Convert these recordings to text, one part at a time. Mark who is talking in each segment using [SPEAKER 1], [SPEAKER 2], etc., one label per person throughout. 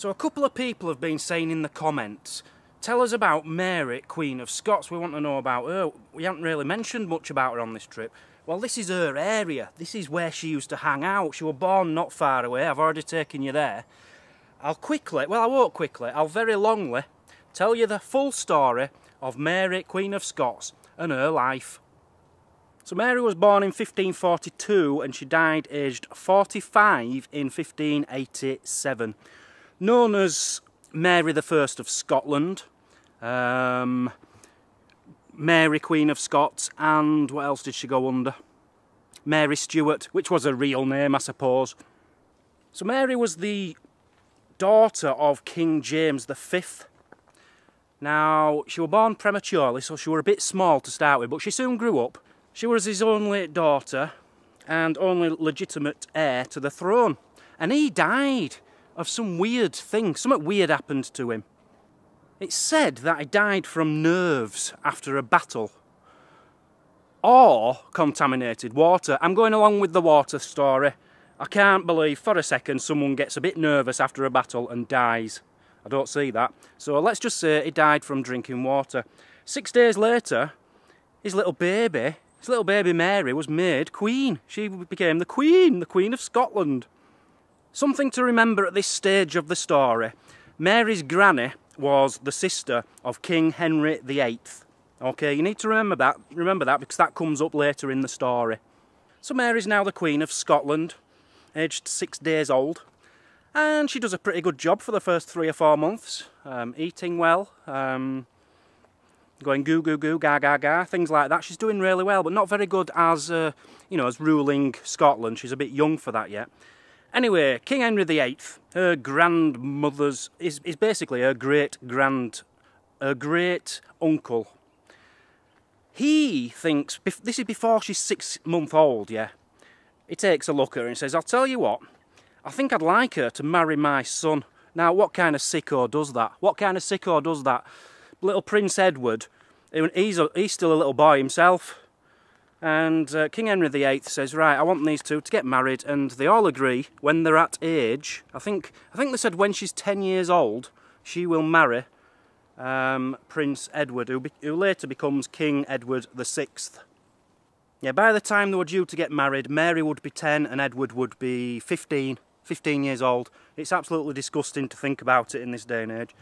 [SPEAKER 1] So a couple of people have been saying in the comments, tell us about Mary, Queen of Scots. We want to know about her. We haven't really mentioned much about her on this trip. Well, this is her area. This is where she used to hang out. She was born not far away. I've already taken you there. I'll very longly tell you the full story of Mary, Queen of Scots, and her life. So Mary was born in 1542 and she died aged 45 in 1587. Known as Mary the First of Scotland, Mary Queen of Scots, and what else did she go under? Mary Stuart, which was her real name, I suppose. So Mary was the daughter of King James V. Now, she was born prematurely, so she was a bit small to start with, but she soon grew up. She was his only daughter and only legitimate heir to the throne. And he died of some weird thing. Something weird happened to him. It's said that he died from nerves after a battle. Or contaminated water. I'm going along with the water story. I can't believe for a second someone gets a bit nervous after a battle and dies. I don't see that. So let's just say he died from drinking water. 6 days later, his little baby Mary was made queen. She became the Queen of Scotland. Something to remember at this stage of the story. Mary's granny was the sister of King Henry VIII. Okay, you need to remember that because that comes up later in the story. So Mary's now the Queen of Scotland, aged 6 days old. And she does a pretty good job for the first 3 or 4 months. Eating well, going goo goo goo, ga ga ga, things like that. She's doing really well, but not very good as, as ruling Scotland. She's a bit young for that yet. Anyway, King Henry VIII, her grandmother's, is basically her great uncle. He thinks, this is before she's 6 months old, yeah. He takes a look at her and says, I'll tell you what, I think I'd like her to marry my son. Now, what kind of sicko does that? What kind of sicko does that? Little Prince Edward, he's still a little boy himself. And King Henry VIII says, right, I want these two to get married, and they all agree when they're at age. I think they said when she's 10 years old, she will marry Prince Edward, who later becomes King Edward VI. Yeah, by the time they were due to get married, Mary would be 10 and Edward would be 15 years old. It's absolutely disgusting to think about it in this day and age.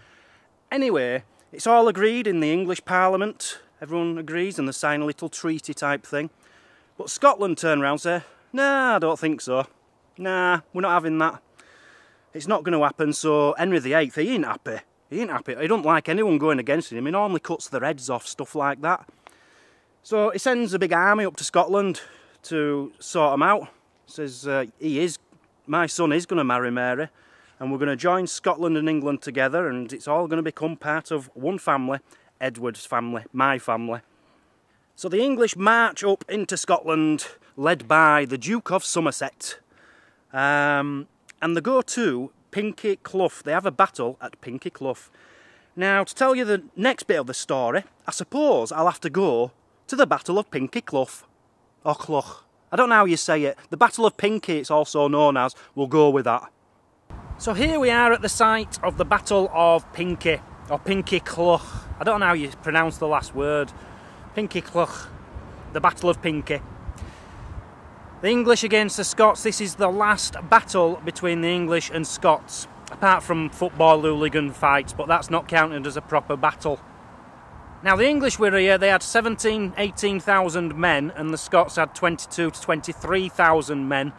[SPEAKER 1] Anyway, it's all agreed in the English Parliament. Everyone agrees and they sign a little treaty type thing. But Scotland turn around and say, nah, I don't think so. Nah, we're not having that. It's not going to happen, so Henry VIII, he ain't happy. He ain't happy. He don't like anyone going against him. He normally cuts their heads off, stuff like that. So he sends a big army up to Scotland to sort them out. Says, my son is going to marry Mary, and we're going to join Scotland and England together, and it's all going to become part of one family, Edward's family, my family. So the English march up into Scotland, led by the Duke of Somerset. And they go to Pinkie Clough. They have a battle at Pinkie Clough. Now, to tell you the next bit of the story, I suppose I'll have to go to the Battle of Pinkie Clough. Or Clough. I don't know how you say it. The Battle of Pinkie, it's also known as. We'll go with that. So here we are at the site of the Battle of Pinkie, or Pinkie Clough. I don't know how you pronounce the last word. Pinkie Clough. The Battle of Pinkie. The English against the Scots. This is the last battle between the English and Scots. Apart from football hooligan fights, but that's not counted as a proper battle. Now the English were here, they had 18,000 men, and the Scots had 22,000 to 23,000 men.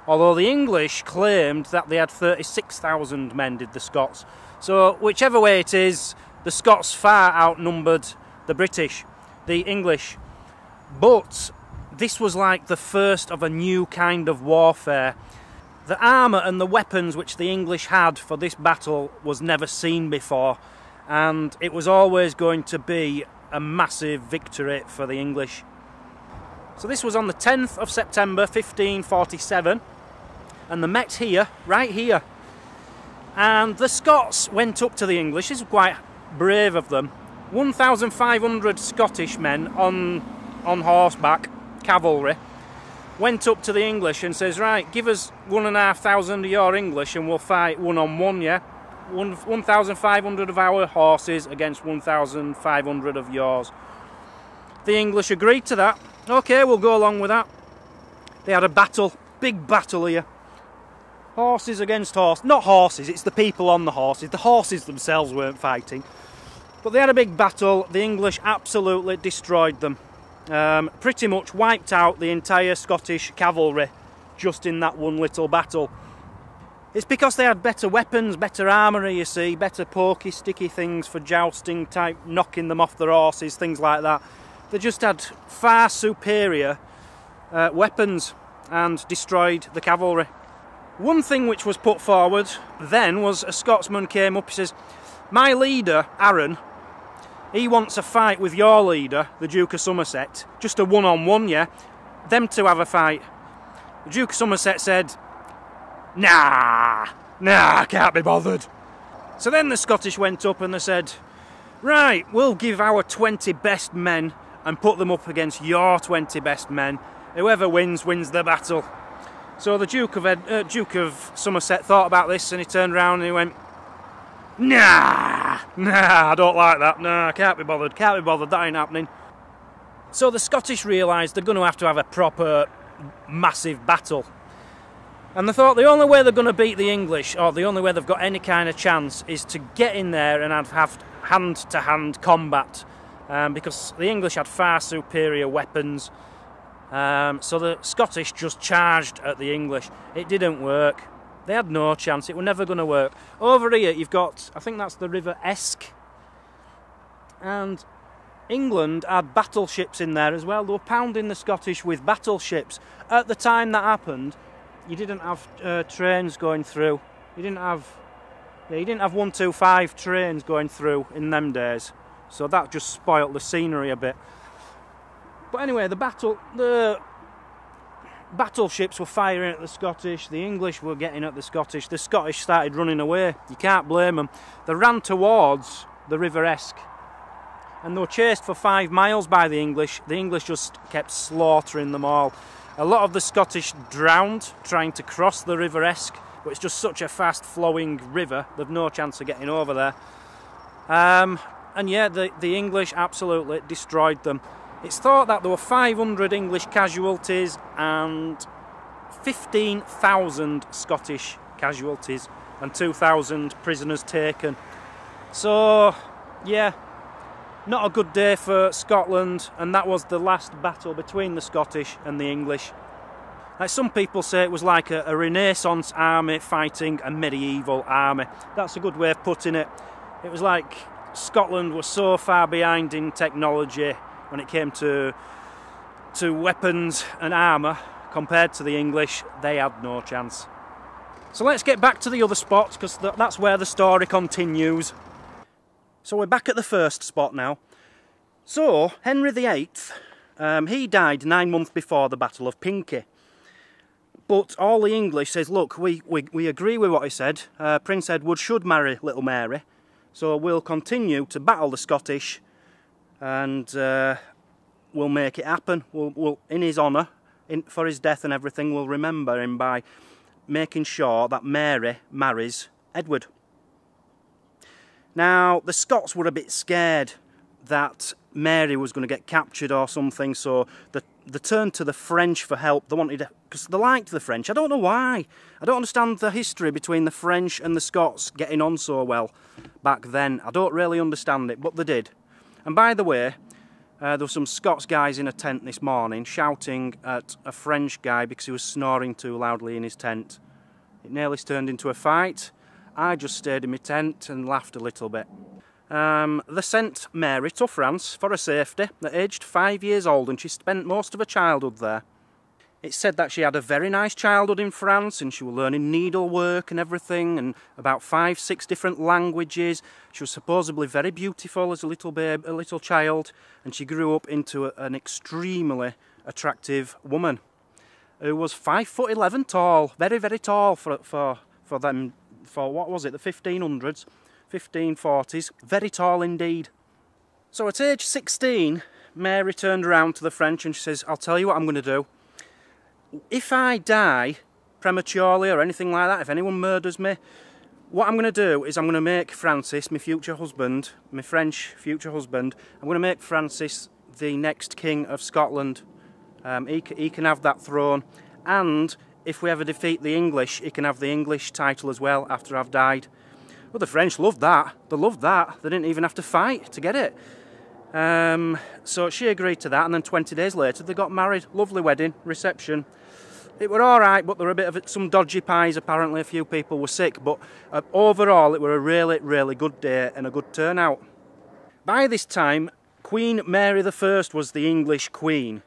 [SPEAKER 1] Although the English claimed that they had 36,000 men, did the Scots. So whichever way it is, the Scots far outnumbered the English. But this was like the first of a new kind of warfare. The armour and the weapons which the English had for this battle was never seen before, and it was always going to be a massive victory for the English. So this was on the 10th of September 1547, and they met here, right here. And the Scots went up to the English. This was quite brave of them. 1,500 Scottish men on horseback, cavalry, went up to the English and says, right, give us 1,500 of your English and we'll fight one-on-one, yeah? 1,500 of our horses against 1,500 of yours. The English agreed to that. Okay, we'll go along with that. They had a battle, big battle here. Horses against horses. Not horses, it's the people on the horses. The horses themselves weren't fighting. But they had a big battle. The English absolutely destroyed them. Pretty much wiped out the entire Scottish cavalry just in that one little battle. It's because they had better weapons, better armoury, you see, better pokey, sticky things for jousting type, knocking them off their horses, things like that. They just had far superior weapons and destroyed the cavalry. One thing which was put forward then was a Scotsman came up, he says, my leader, Aaron, he wants a fight with your leader, the Duke of Somerset, just a one-on-one, yeah, them two have a fight. The Duke of Somerset said, nah, I can't be bothered. So then the Scottish went up and they said, right, we'll give our 20 best men and put them up against your 20 best men. Whoever wins, wins the battle. So the Duke of Somerset thought about this and he turned around and he went, nah, I don't like that, nah, can't be bothered, that ain't happening. So the Scottish realised they're going to have a proper, massive battle. And they thought the only way they're going to beat the English, or the only way they've got any kind of chance, is to get in there and have hand-to-hand combat. Because the English had far superior weapons. So the Scottish just charged at the English. It didn't work. They had no chance. It was never going to work. Over here you've got, I think that's the River Esk. And England had battleships in there as well. They were pounding the Scottish with battleships. At the time that happened, you didn't have trains going through. You didn't have 125 trains going through in them days. So that just spoilt the scenery a bit. But anyway, the battleships were firing at the Scottish. The English were getting at the Scottish. The Scottish started running away. You can't blame them. They ran towards the River Esk. And they were chased for 5 miles by the English. The English just kept slaughtering them all. A lot of the Scottish drowned trying to cross the River Esk, but it's just such a fast-flowing river, they've no chance of getting over there. And yeah, the English absolutely destroyed them. It's thought that there were 500 English casualties and 15,000 Scottish casualties and 2,000 prisoners taken. So, yeah, not a good day for Scotland, and that was the last battle between the Scottish and the English. Like some people say, it was like a Renaissance army fighting a medieval army. That's a good way of putting it. It was like Scotland was so far behind in technology when it came to weapons and armour compared to the English. They had no chance. So let's get back to the other spots, because that's where the story continues. So we're back at the first spot now. So, Henry VIII, he died 9 months before the Battle of Pinkie. But all the English says, look, we agree with what he said. Prince Edward should marry little Mary. So we'll continue to battle the Scottish and we'll make it happen. We'll in his honour, for his death and everything, we'll remember him by making sure that Mary marries Edward. Now, the Scots were a bit scared that Mary was going to get captured or something, so they turned to the French for help. They wanted, because they liked the French. I don't know why. I don't understand the history between the French and the Scots getting on so well back then. I don't really understand it, but they did. And by the way, there were some Scots guys in a tent this morning shouting at a French guy because he was snoring too loudly in his tent. It nearly turned into a fight. I just stayed in my tent and laughed a little bit. They sent Mary to France for her safety at aged 5 years old, and she spent most of her childhood there. It's said that she had a very nice childhood in France, and she was learning needlework and everything, and about 5-6 different languages. She was supposedly very beautiful as a little babe, a little child, and she grew up into an extremely attractive woman who was 5'11" tall, very, very tall for them. For what was it, the 1500s, 1540s, very tall indeed. So at age 16, Mary turned around to the French and she says, I'll tell you what I'm going to do. If I die prematurely or anything like that, if anyone murders me, what I'm going to do is I'm going to make Francis, my future husband, my French future husband, I'm going to make Francis the next King of Scotland. He can have that throne, and if we ever defeat the English, he can have the English title as well after I've died. Well, the French loved that. They loved that. They didn't even have to fight to get it. So she agreed to that, and then 20 days later they got married. Lovely wedding, reception. It were alright, but there were a bit of some dodgy pies. Apparently a few people were sick, but overall it were a really, really good day and a good turnout. By this time, Queen Mary I was the English Queen,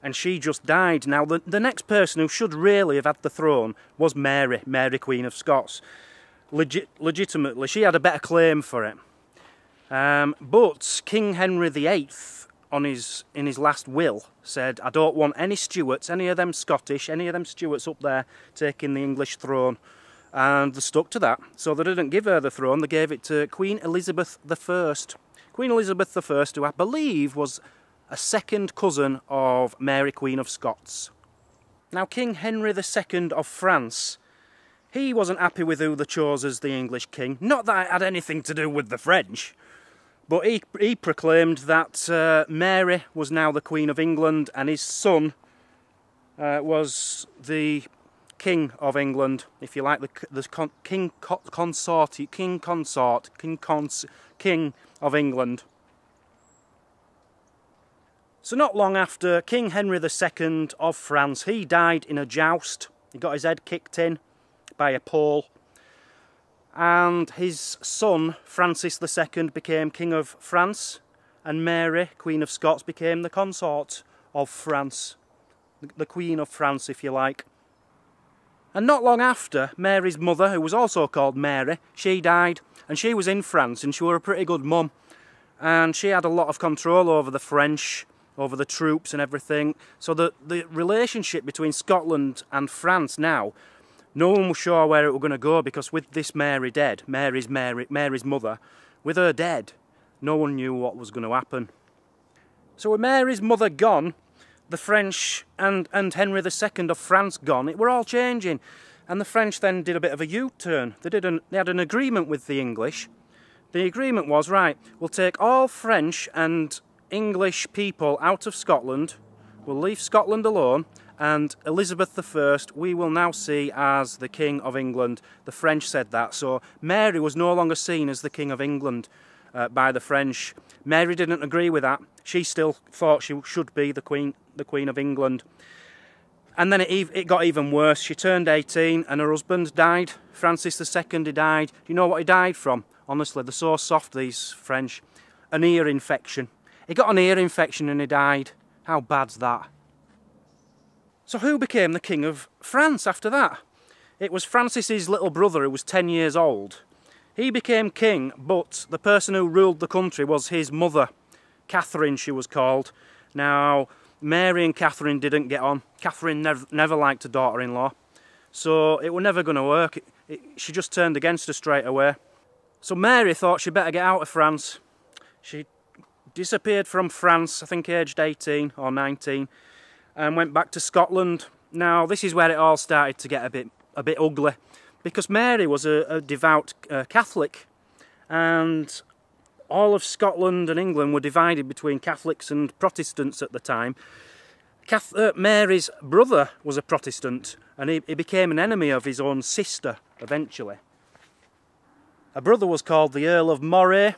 [SPEAKER 1] and she just died. Now, the next person who should really have had the throne was Mary, Queen of Scots. Legitimately, she had a better claim for it. But King Henry VIII, in his last will, said, I don't want any Stuarts, any of them Scottish, any of them Stuarts up there taking the English throne. And they stuck to that. So they didn't give her the throne, they gave it to Queen Elizabeth I. Queen Elizabeth I, who I believe was a second cousin of Mary, Queen of Scots. Now, King Henry II of France, he wasn't happy with who they chose as the English king. Not that it had anything to do with the French, but he proclaimed that Mary was now the Queen of England, and his son was the King of England, if you like, the King of England. So not long after, King Henry II of France, he died in a joust. He got his head kicked in by a pole. And his son, Francis II, became King of France. And Mary, Queen of Scots, became the consort of France. The Queen of France, if you like. And not long after, Mary's mother, who was also called Mary, she died. And she was in France, and she was a pretty good mum. And she had a lot of control over the French, over the troops and everything. So the relationship between Scotland and France now, no one was sure where it was going to go, because with this Mary dead, Mary's mother, with her dead, no one knew what was going to happen. So with Mary's mother gone, the French and Henry II of France gone, it were all changing. And the French then did a bit of a U-turn. They had an agreement with the English. The agreement was, right, we'll take all French and English people out of Scotland, we'll leave Scotland alone, and Elizabeth I we will now see as the King of England. The French said that, so Mary was no longer seen as the King of England by the French. Mary didn't agree with that. She still thought she should be the Queen of England. And then it got even worse. She turned 18 and her husband died. Francis II, he died. Do you know what he died from? Honestly, they're so soft, these French. An ear infection. He got an ear infection and he died. How bad's that? So who became the King of France after that? It was Francis's little brother, who was 10 years old. He became king, but the person who ruled the country was his mother. Catherine, she was called. Now, Mary and Catherine didn't get on. Catherine never liked her daughter-in-law. So it was never going to work. She just turned against her straight away. So Mary thought she'd better get out of France. She disappeared from France, I think aged 18 or 19, and went back to Scotland. Now, this is where it all started to get a bit ugly, because Mary was a devout Catholic, and all of Scotland and England were divided between Catholics and Protestants at the time. Mary's brother was a Protestant, and he became an enemy of his own sister eventually. Her brother was called the Earl of Bothwell,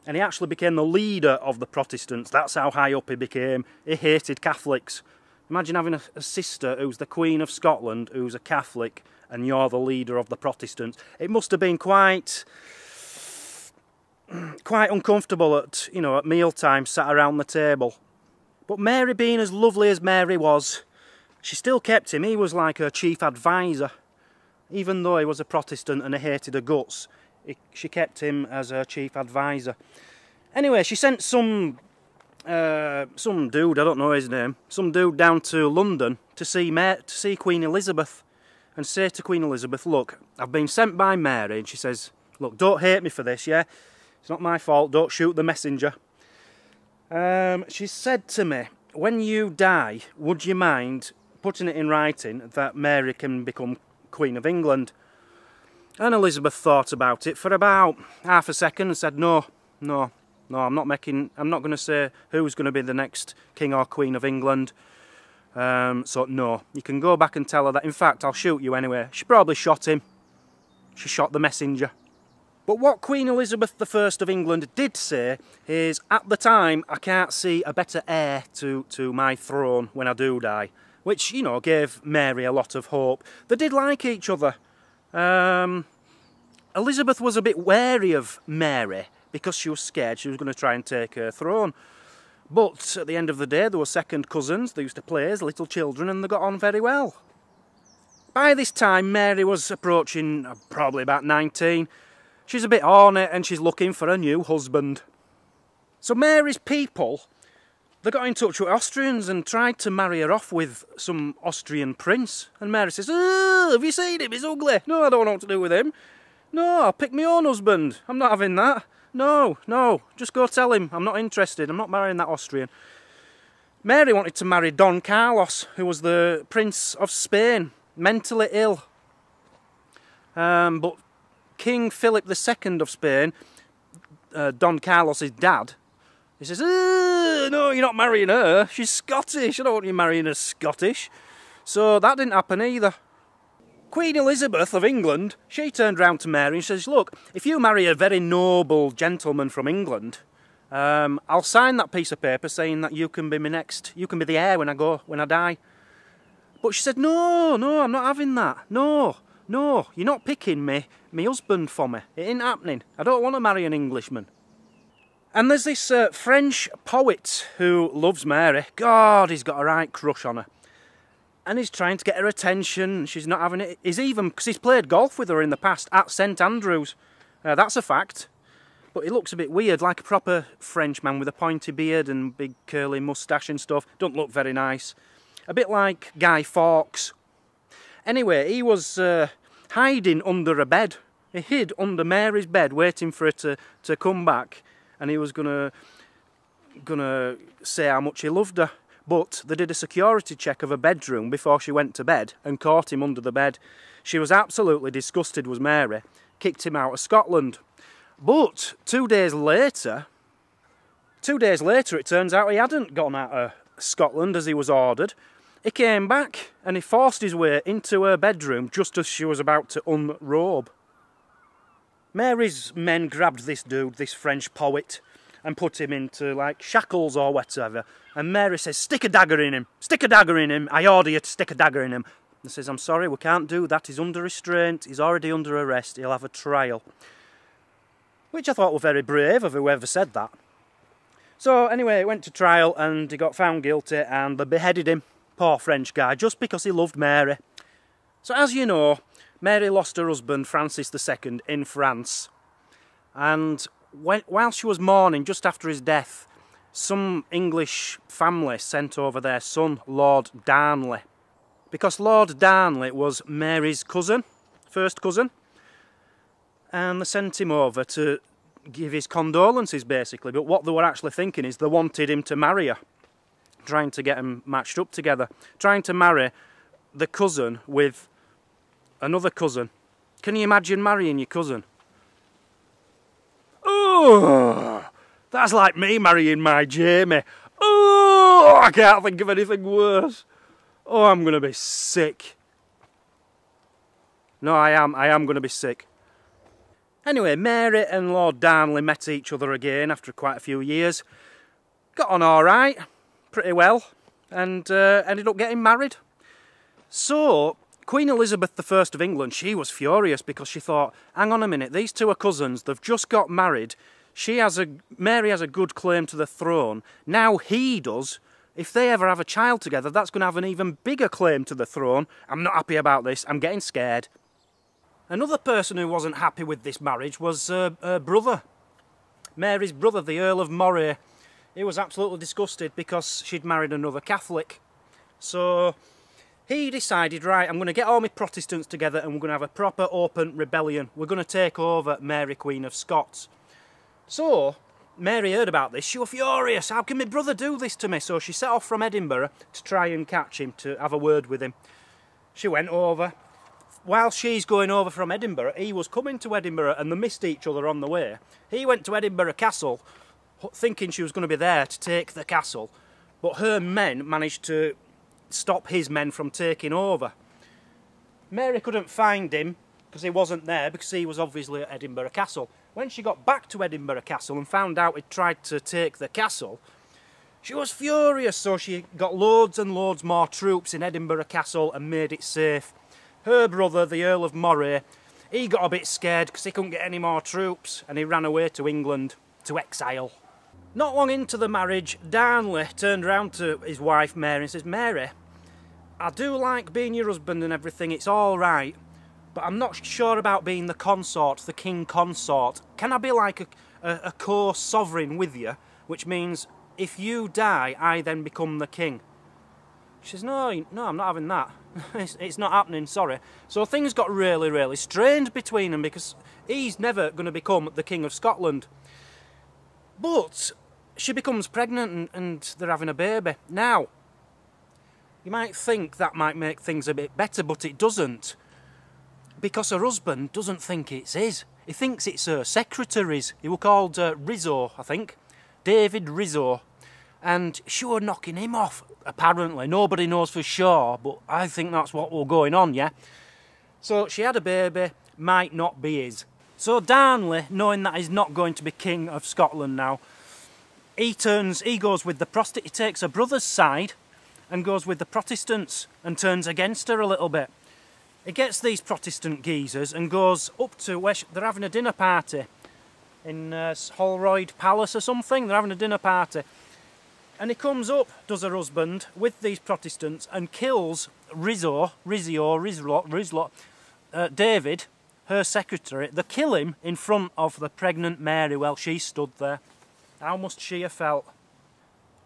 [SPEAKER 1] and he actually became the leader of the Protestants. That's how high up he became. He hated Catholics. Imagine having a sister who's the Queen of Scotland, who's a Catholic, and you're the leader of the Protestants. It must have been quite uncomfortable at mealtime, sat around the table. But Mary, being as lovely as Mary was, she still kept him. He was like her chief advisor. Even though he was a Protestant and he hated her guts, she kept him as her chief advisor. Anyway, she sent some dude, I don't know his name, some dude down to London to see Queen Elizabeth, and say to Queen Elizabeth, look, I've been sent by Mary, and she says, look, don't hate me for this, yeah? It's not my fault, don't shoot the messenger. She said to me, when you die, would you mind putting it in writing that Mary can become Queen of England? And Elizabeth thought about it for about half a second and said, no, I'm not going to say who's going to be the next King or Queen of England. So no, you can go back and tell her that. In fact, I'll shoot you anyway. She probably shot him. She shot the messenger. But what Queen Elizabeth I of England did say is, at the time, I can't see a better heir to my throne when I do die. Which, you know, gave Mary a lot of hope. They did like each other. Elizabeth was a bit wary of Mary because she was scared she was going to try and take her throne. But at the end of the day, they were second cousins, they used to play as little children, and they got on very well. By this time, Mary was approaching probably about 19. She's a bit horny and she's looking for a new husband. So Mary's people, they got in touch with Austrians and tried to marry her off with some Austrian prince. And Mary says, "Oh, have you seen him? He's ugly. No, I don't know what to do with him. No, I'll pick my own husband. I'm not having that. No, just go tell him. I'm not interested. I'm not marrying that Austrian." Mary wanted to marry Don Carlos, who was the Prince of Spain, mentally ill. But King Philip II of Spain, Don Carlos's dad, he says, "No, you're not marrying her. She's Scottish. I don't want you marrying a Scottish." So that didn't happen either. Queen Elizabeth of England, she turned round to Mary and says, "Look, if you marry a very noble gentleman from England, I'll sign that piece of paper saying that you can be you can be the heir when I die." But she said, no, I'm not having that. No, you're not picking me husband for me. It ain't happening. I don't want to marry an Englishman. And there's this French poet who loves Mary. God, he's got a right crush on her. And he's trying to get her attention. She's not having it. Because he's played golf with her in the past at St Andrews. That's a fact. But he looks a bit weird, like a proper Frenchman with a pointy beard and big curly moustache and stuff. Don't look very nice. A bit like Guy Fawkes. Anyway, he was hiding under a bed. He hid under Mary's bed, waiting for her to come back. And he was gonna say how much he loved her. But they did a security check of her bedroom before she went to bed and caught him under the bed. She was absolutely disgusted, was Mary. Kicked him out of Scotland. But 2 days later, it turns out he hadn't gone out of Scotland as he was ordered. He came back and he forced his way into her bedroom just as she was about to unrobe. Mary's men grabbed this dude, this French poet, and put him into, like, shackles or whatever. And Mary says, "Stick a dagger in him. Stick a dagger in him. I order you to stick a dagger in him." And says, "I'm sorry, we can't do that. He's under restraint. He's already under arrest. He'll have a trial." Which I thought were very brave of whoever said that. So anyway, it went to trial and he got found guilty and they beheaded him. Poor French guy, just because he loved Mary. So as you know, Mary lost her husband, Francis II, in France. And while she was mourning, just after his death, some English family sent over their son, Lord Darnley. Because Lord Darnley was Mary's cousin, first cousin. And they sent him over to give his condolences, basically. But what they were actually thinking is they wanted him to marry her. Trying to get them matched up together. Trying to marry the cousin with another cousin. Can you imagine marrying your cousin? Oh, that's like me marrying my Jamie. Oh, I can't think of anything worse. Oh, I'm going to be sick. No, I am going to be sick. Anyway, Mary and Lord Darnley met each other again after quite a few years. Got on all right, pretty well, and ended up getting married. So, Queen Elizabeth I of England, she was furious because she thought, hang on a minute, these two are cousins, they've just got married. Mary has a good claim to the throne. Now he does. If they ever have a child together, that's going to have an even bigger claim to the throne. I'm not happy about this. I'm getting scared. Another person who wasn't happy with this marriage was her brother. Mary's brother, the Earl of Moray. He was absolutely disgusted because she'd married another Catholic. So he decided, right, I'm going to get all my Protestants together and we're going to have a proper open rebellion. We're going to take over Mary, Queen of Scots. So Mary heard about this. She was furious. How can my brother do this to me? So she set off from Edinburgh to try and catch him, to have a word with him. She went over, while she's going over from Edinburgh, he was coming to Edinburgh and they missed each other on the way. He went to Edinburgh Castle thinking she was going to be there to take the castle, but her men managed to stop his men from taking over. Mary couldn't find him because he wasn't there, because he was obviously at Edinburgh Castle. When she got back to Edinburgh Castle and found out he'd tried to take the castle, she was furious, so she got loads and loads more troops in Edinburgh Castle and made it safe. Her brother, the Earl of Moray, he got a bit scared because he couldn't get any more troops and he ran away to England to exile. Not long into the marriage, Darnley turned round to his wife Mary and says, "Mary, I do like being your husband and everything, it's all right, but I'm not sure about being the consort, the king consort. Can I be like a co-sovereign with you, which means if you die, I then become the king?" She says, no, I'm not having that. It's not happening, sorry. So things got really, really strained between them because he's never going to become the King of Scotland. But she becomes pregnant and they're having a baby. Now, you might think that might make things a bit better, but it doesn't. Because her husband doesn't think it's his. He thinks it's her secretary's. He was called Rizzo, I think. David Rizzo. And she was knocking him off, apparently. Nobody knows for sure, but I think that's what was going on, yeah? So she had a baby, might not be his. So Darnley, knowing that he's not going to be King of Scotland now, he goes with he takes her brother's side and goes with the Protestants and turns against her a little bit. He gets these Protestant geezers and goes up to where they're having a dinner party in Holroyd Palace or something. They're having a dinner party. And he comes up, does her husband, with these Protestants and kills David, her secretary. They kill him in front of the pregnant Mary while she stood there. How must she have felt?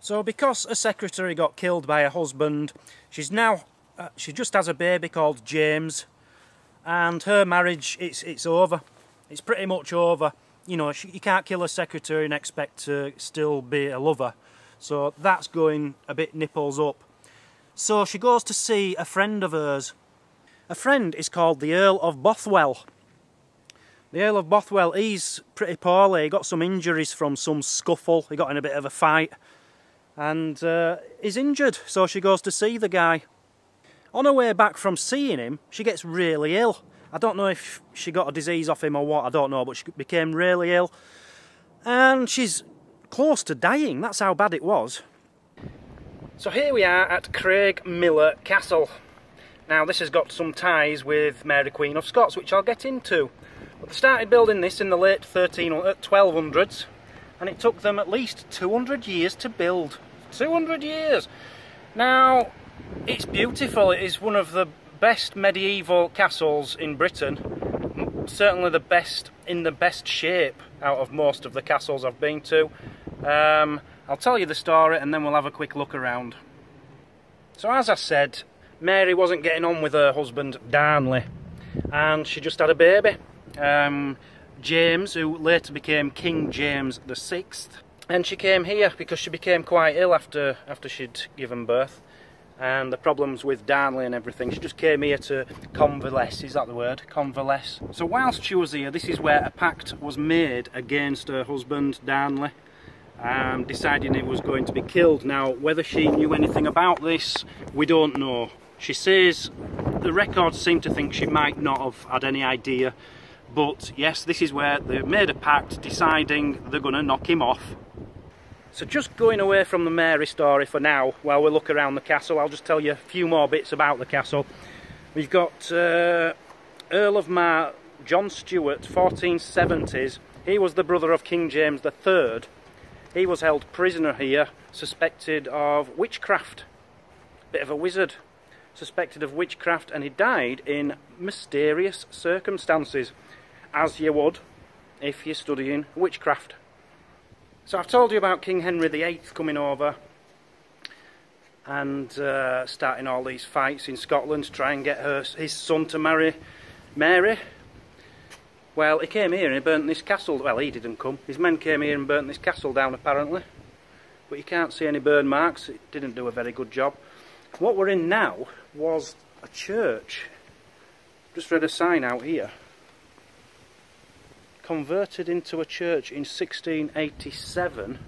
[SPEAKER 1] So because a secretary got killed by her husband, she's now, she just has a baby called James, and her marriage, it's over. It's pretty much over. You know, you can't kill a secretary and expect to still be a lover. So that's going a bit nipples up. So she goes to see a friend of hers. A friend is called the Earl of Bothwell. The Earl of Bothwell, he's pretty poorly. He got some injuries from some scuffle. He got in a bit of a fight. And he's injured, so she goes to see the guy. On her way back from seeing him, she gets really ill. I don't know if she got a disease off him or what, I don't know, but she became really ill. And she's close to dying, that's how bad it was. So here we are at Craigmillar Castle. Now this has got some ties with Mary Queen of Scots, which I'll get into. But they started building this in the late 1200s, and it took them at least 200 years to build. 200 years! Now, it's beautiful. It is one of the best medieval castles in Britain. Certainly the best, in the best shape out of most of the castles I've been to. I'll tell you the story and then we'll have a quick look around. So as I said, Mary wasn't getting on with her husband Darnley, and she just had a baby. James, who later became King James VI. And she came here because she became quite ill after she'd given birth. And the problems with Darnley and everything, she just came here to convalesce, is that the word? Convalesce. So whilst she was here, this is where a pact was made against her husband Darnley, deciding it was going to be killed. Now, whether she knew anything about this, we don't know. She says the records seem to think she might not have had any idea, but yes, this is where they made a pact deciding they're going to knock him off. So just going away from the Mary story for now, while we look around the castle, I'll just tell you a few more bits about the castle. We've got Earl of Mar, John Stewart, 1470s. He was the brother of King James III. He was held prisoner here, suspected of witchcraft. Bit of a wizard. Suspected of witchcraft, and he died in mysterious circumstances, as you would if you're studying witchcraft. So I've told you about King Henry VIII coming over and starting all these fights in Scotland to try and get his son to marry Mary. Well, he came here and he burnt this castle. Well, he didn't come. His men came here and burnt this castle down, apparently. But you can't see any burn marks. It didn't do a very good job. What we're in now was a church. Just read a sign out here. Converted into a church in 1687.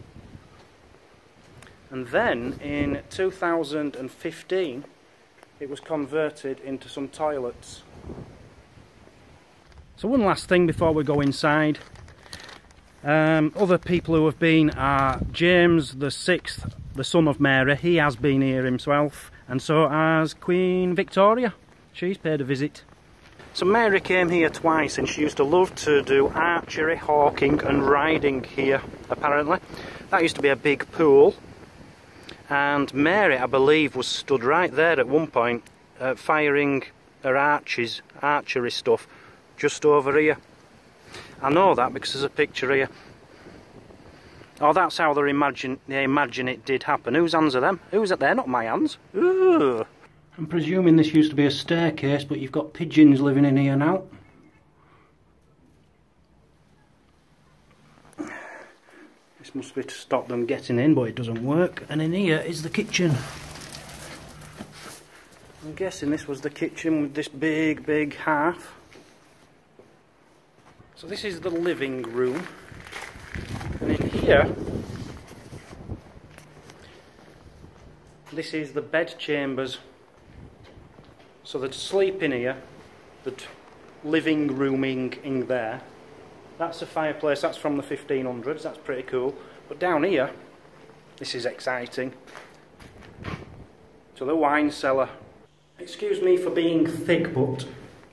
[SPEAKER 1] And then in 2015 it was converted into some toilets. So one last thing before we go inside. Other people who have been are James VI, the son of Mary. He has been here himself, and so has Queen Victoria. She's paid a visit. So Mary came here twice, and she used to love to do archery, hawking and riding here, apparently. That used to be a big pool, and Mary, I believe, was stood right there at one point firing her archery stuff just over here. I know that because there's a picture here. Oh, that's how they imagine it did happen. Whose hands are them? Who's that there? Not my hands. Ugh. I'm presuming this used to be a staircase, but you've got pigeons living in here now. This must be to stop them getting in, but it doesn't work. And in here is the kitchen. I'm guessing this was the kitchen with this big hearth. So this is the living room, and in here, this is the bedchambers. So they'd sleep in here, they'd living rooming in there. That's a fireplace, that's from the 1500s, that's pretty cool. But down here, this is exciting. So the wine cellar. Excuse me for being thick, but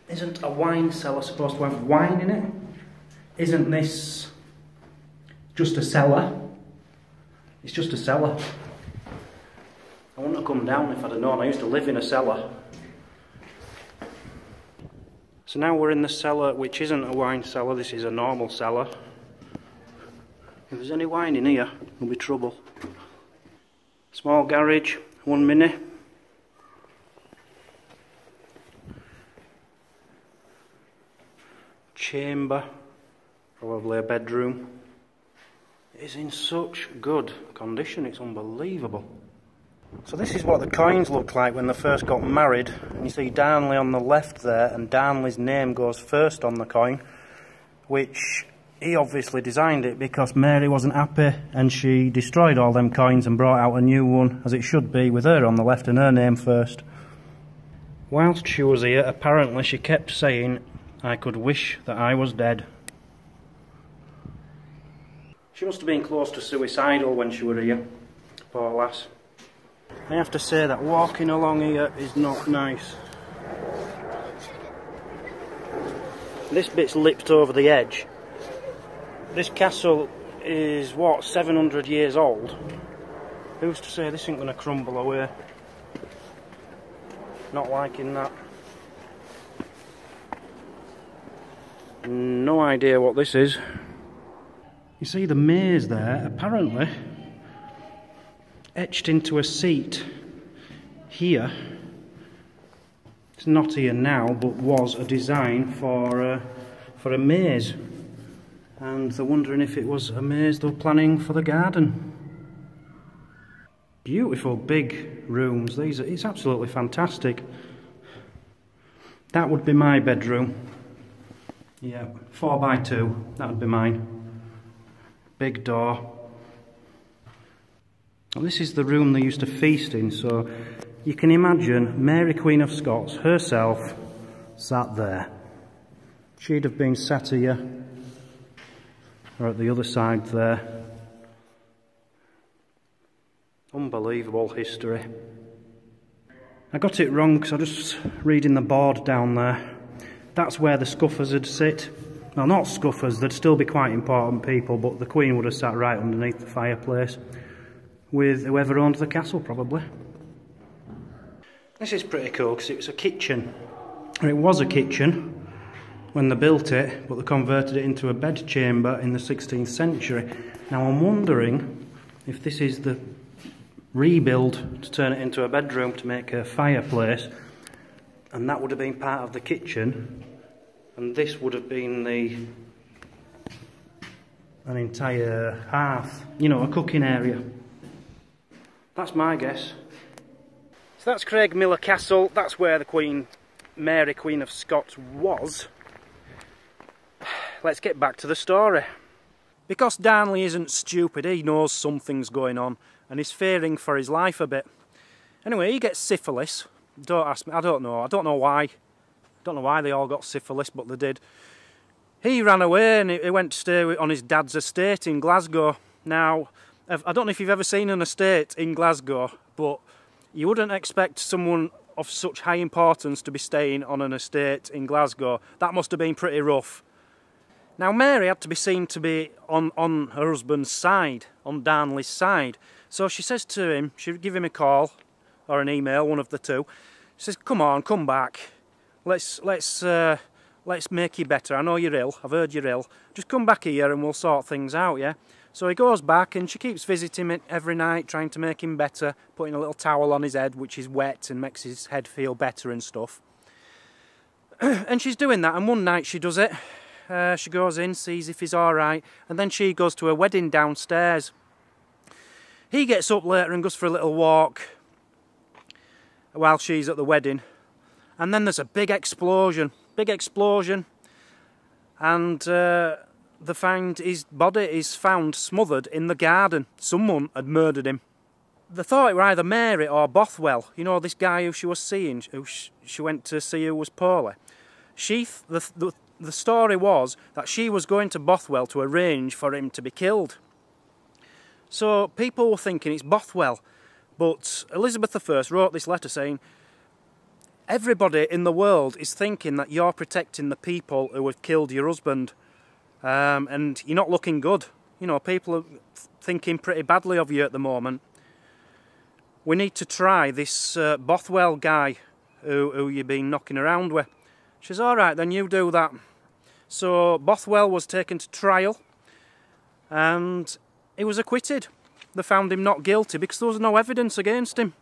[SPEAKER 1] isn't a wine cellar supposed to have wine in it? Isn't this just a cellar? It's just a cellar. I wouldn't have come down if I'd have known. I used to live in a cellar. So now we're in the cellar, which isn't a wine cellar, this is a normal cellar. If there's any wine in here, there'll be trouble. Small garage, 1 minute. Chamber. Probably a bedroom. It is in such good condition, it's unbelievable. So this is what the coins looked like when they first got married. And you see Darnley on the left there, and Darnley's name goes first on the coin, which he obviously designed it because Mary wasn't happy and she destroyed all them coins and brought out a new one, as it should be, with her on the left and her name first. Whilst she was here, apparently she kept saying, "I could wish that I was dead." She must have been close to suicidal when she were here, poor lass. I have to say that walking along here is not nice. This bit's lipped over the edge. This castle is, what, 700 years old? Who's to say this ain't going to crumble away? Not liking that. No idea what this is. You see the maze there, apparently etched into a seat here. It's not here now, but was a design for a maze. And they're wondering if it was a maze they were planning for the garden. Beautiful big rooms. These are, it's absolutely fantastic. That would be my bedroom. Yeah, 4x2. That would be mine. Big door. Well, this is the room they used to feast in, so you can imagine Mary, Queen of Scots, herself, sat there. She'd have been sat here, or at the other side there. Unbelievable history. I got it wrong because I was just reading the board down there. That's where the scuffers would sit. Well, not scuffers, they'd still be quite important people, but the Queen would have sat right underneath the fireplace with whoever owned the castle, probably. This is pretty cool because it was a kitchen. It was a kitchen when they built it, but they converted it into a bedchamber in the 16th century. Now I'm wondering if this is the rebuild to turn it into a bedroom to make a fireplace, and that would have been part of the kitchen, and this would have been an entire hearth, you know, a cooking area. That's my guess. So that's Craigmillar Castle. That's where the Queen Mary, Queen of Scots was, let's get back to the story. Because Darnley isn't stupid, he knows something's going on and he's fearing for his life a bit. Anyway, he gets syphilis. Don't ask me, I don't know why. I don't know why they all got syphilis, but they did. He ran away and he went to stay on his dad's estate in Glasgow. Now, I don't know if you've ever seen an estate in Glasgow, but you wouldn't expect someone of such high importance to be staying on an estate in Glasgow. That must have been pretty rough. Now, Mary had to be seen to be on her husband's side, on Darnley's side. So she says to him, she'd give him a call or an email, one of the two. She says, "Come on, come back. Let's make you better. I know you're ill. I've heard you're ill. Just come back here and we'll sort things out, yeah?" So he goes back and she keeps visiting him every night, trying to make him better, putting a little towel on his head, which is wet and makes his head feel better and stuff. And she's doing that, and one night she does it. She goes in, sees if he's alright, and then she goes to her wedding downstairs. He gets up later and goes for a little walk while she's at the wedding. And then there's a big explosion, and his body is found smothered in the garden. Someone had murdered him. They thought it were either Mary or Bothwell, you know, this guy who she was seeing, who she went to see who was poorly. The story was that she was going to Bothwell to arrange for him to be killed. So people were thinking it's Bothwell, but Elizabeth I wrote this letter saying, "Everybody in the world is thinking that you're protecting the people who have killed your husband, and you're not looking good. You know, people are thinking pretty badly of you at the moment. We need to try this Bothwell guy who you've been knocking around with." She says, "Alright, then you do that." So Bothwell was taken to trial and he was acquitted. They found him not guilty because there was no evidence against him.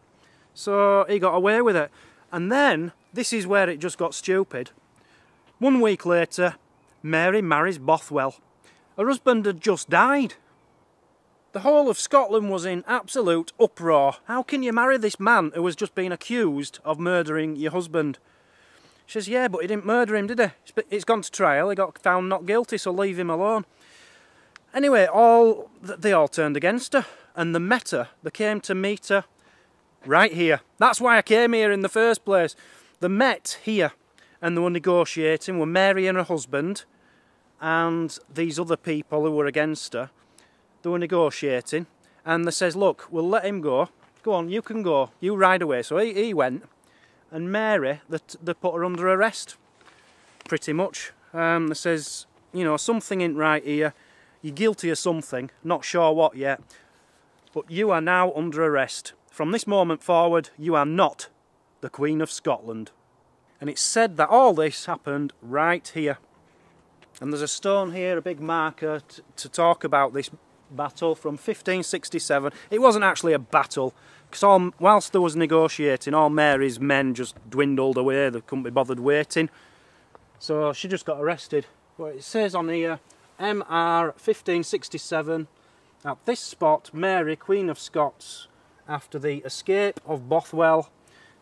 [SPEAKER 1] So he got away with it. And then, this is where it just got stupid. 1 week later, Mary marries Bothwell. Her husband had just died. The whole of Scotland was in absolute uproar. How can you marry this man who has just been accused of murdering your husband? She says, "Yeah, but he didn't murder him, did he? It's gone to trial, he got found not guilty, so leave him alone." Anyway, they all turned against her, and they came to meet her right here. That's why I came here in the first place. They met here, and they were negotiating with Mary and her husband, and these other people who were against her. They were negotiating, and they says, "Look, we'll let him go. Go on, you can go. You ride away." So he went. And Mary, they put her under arrest, pretty much. They says, you know, something ain't right here. You're guilty of something, not sure what yet. But you are now under arrest. From this moment forward, you are not the Queen of Scotland. And it's said that all this happened right here. And there's a stone here, a big marker, to talk about this battle from 1567. It wasn't actually a battle, because whilst there was negotiating, all Mary's men just dwindled away. They couldn't be bothered waiting. So she just got arrested. But it says on here, MR 1567, at this spot, Mary, Queen of Scots, after the escape of Bothwell,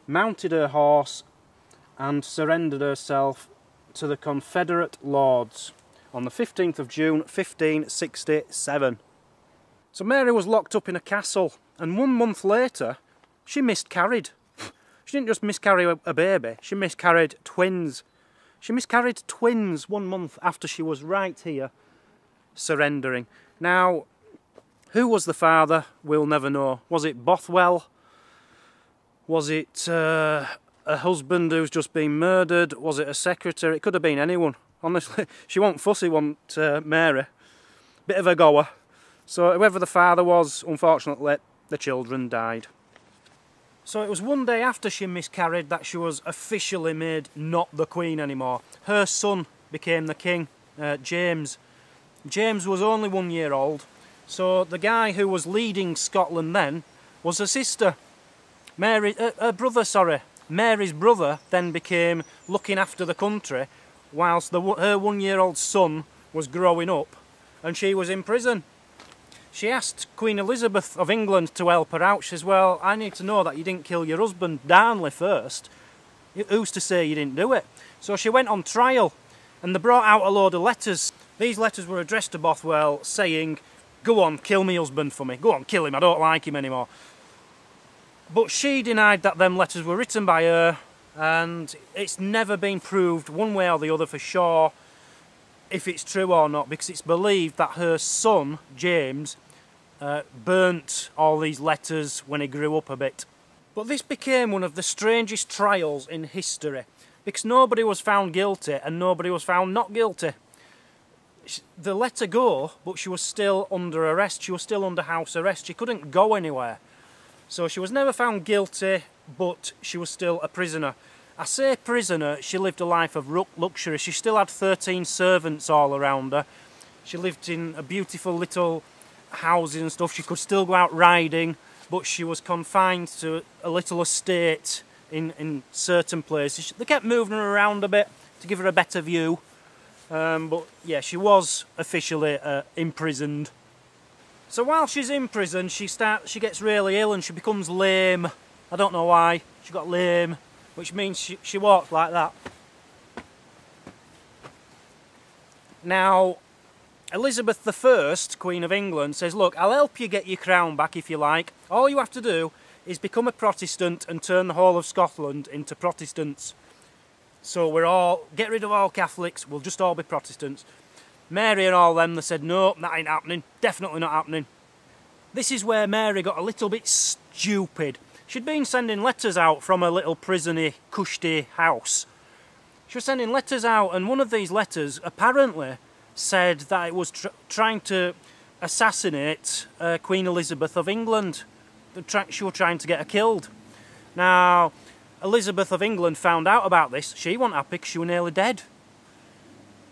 [SPEAKER 1] mounted her horse and surrendered herself to the Confederate lords on the 15th of June 1567. So Mary was locked up in a castle, and 1 month later she miscarried. She didn't just miscarry a baby, she miscarried twins. She miscarried twins 1 month after she was right here surrendering. Now, who was the father? We'll never know. Was it Bothwell? Was it a husband who's just been murdered? Was it a secretary? It could have been anyone. Honestly, she wasn't fussy, wasn't Mary. Bit of a goer. So whoever the father was, unfortunately, the children died. So it was 1 day after she miscarried that she was officially made not the Queen anymore. Her son became the king, James. James was only 1 year old, so the guy who was leading Scotland then was her sister. Mary's brother then became looking after the country whilst her 1 year old son was growing up and she was in prison. She asked Queen Elizabeth of England to help her out. She says, "Well, I need to know that you didn't kill your husband Darnley first. Who's to say you didn't do it? So she went on trial, and they brought out a load of letters. These letters were addressed to Bothwell saying, go on, kill me husband for me. Go on, kill him, I don't like him anymore. But she denied that them letters were written by her, and it's never been proved one way or the other for sure if it's true or not, because it's believed that her son, James, burnt all these letters when he grew up a bit. But this became one of the strangest trials in history, because nobody was found guilty and nobody was found not guilty. They let her go, but she was still under arrest. She was still under house arrest. She couldn't go anywhere. So she was never found guilty, but she was still a prisoner. I say prisoner, she lived a life of luxury. She still had 13 servants all around her. She lived in a beautiful little houses and stuff. She could still go out riding, but she was confined to a little estate in certain places. They kept moving her around a bit to give her a better view. But yeah, she was officially imprisoned. So while she's in prison, she gets really ill and she becomes lame. I don't know why. She got lame, which means she walks like that. Now, Elizabeth I, Queen of England, says, look, I'll help you get your crown back if you like. All you have to do is become a Protestant and turn the whole of Scotland into Protestants. So get rid of all Catholics, we'll just all be Protestants. Mary and all them, they said, no, that ain't happening, definitely not happening. This is where Mary got a little bit stupid. She'd been sending letters out from her little prisony, cushy house. She was sending letters out, and one of these letters apparently said that it was trying to assassinate Queen Elizabeth of England. She was trying to get her killed. Now, Elizabeth of England found out about this. She wasn't happy because she was nearly dead.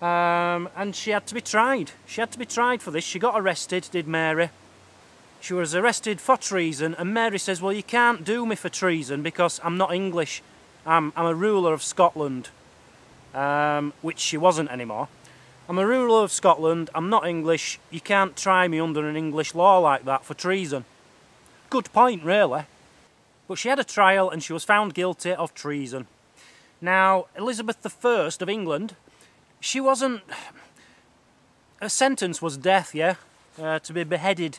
[SPEAKER 1] And she had to be tried. She had to be tried for this. She got arrested, did Mary. She was arrested for treason, and Mary says, well, you can't do me for treason because I'm not English. I'm a ruler of Scotland, which she wasn't anymore. I'm a ruler of Scotland, I'm not English, you can't try me under an English law like that for treason. Good point, really. But she had a trial and she was found guilty of treason. Now, Elizabeth I of England, she wasn't... Her sentence was death, yeah, to be beheaded.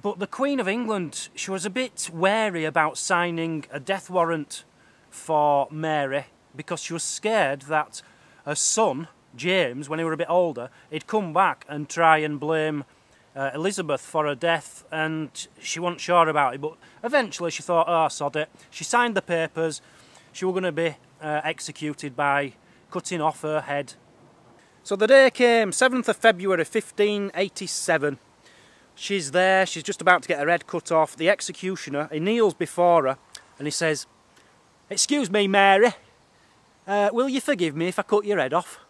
[SPEAKER 1] But the Queen of England, she was a bit wary about signing a death warrant for Mary because she was scared that her son, James, when he were a bit older, he'd come back and try and blame Elizabeth for her death, and she wasn't sure about it. But eventually she thought, oh, sod it. She signed the papers. She was going to be executed by cutting off her head. So the day came, 7th of February 1587. She's there, she's just about to get her head cut off. The executioner, he kneels before her and he says, excuse me, Mary, will you forgive me if I cut your head off?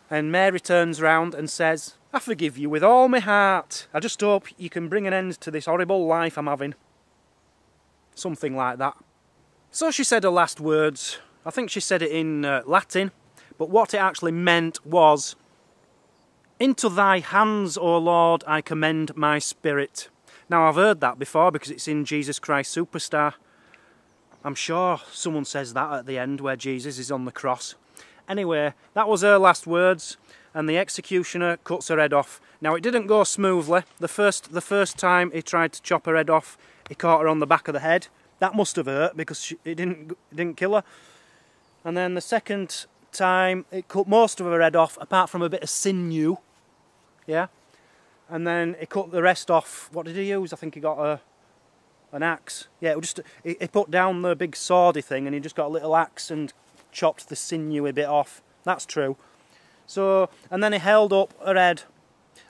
[SPEAKER 1] And Mary turns round and says, I forgive you with all my heart. I just hope you can bring an end to this horrible life I'm having. Something like that. So she said her last words. I think she said it in Latin, but what it actually meant was, into thy hands, O Lord, I commend my spirit. Now, I've heard that before because it's in Jesus Christ Superstar. I'm sure someone says that at the end where Jesus is on the cross. Anyway, that was her last words, and the executioner cuts her head off. Now, it didn't go smoothly. The first time he tried to chop her head off, he caught her on the back of the head. That must have hurt because it didn't kill her. And then the second time, it cut most of her head off, apart from a bit of sinew. Yeah? And then he cut the rest off. What did he use? I think he got an axe. Yeah, he put down the big swordy thing and he just got a little axe and chopped the sinewy bit off. That's true. So, and then he held up her head.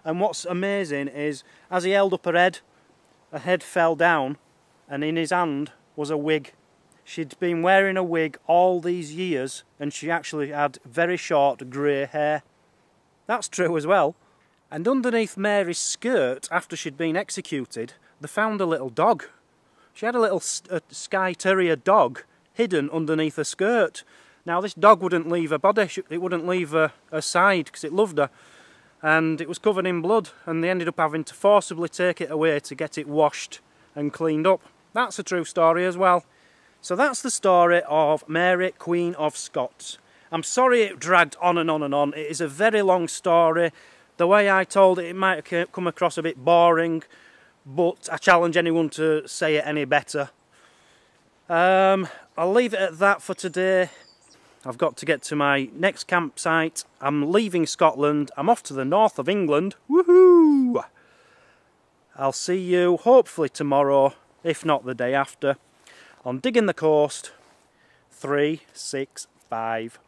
[SPEAKER 1] And what's amazing is, as he held up her head fell down, and in his hand was a wig. She'd been wearing a wig all these years, and she actually had very short grey hair. That's true as well. And underneath Mary's skirt, after she'd been executed, they found a little dog. She had a little Skye Terrier dog hidden underneath her skirt. Now, this dog wouldn't leave her body, it wouldn't leave her side because it loved her. And it was covered in blood, and they ended up having to forcibly take it away to get it washed and cleaned up. That's a true story as well. So that's the story of Mary, Queen of Scots. I'm sorry it dragged on and on and on. It is a very long story. The way I told it, it might have come across a bit boring, but I challenge anyone to say it any better. I'll leave it at that for today. I've got to get to my next campsite. I'm leaving Scotland. I'm off to the north of England. Woohoo! I'll see you hopefully tomorrow, if not the day after, on Digging the Coast 365.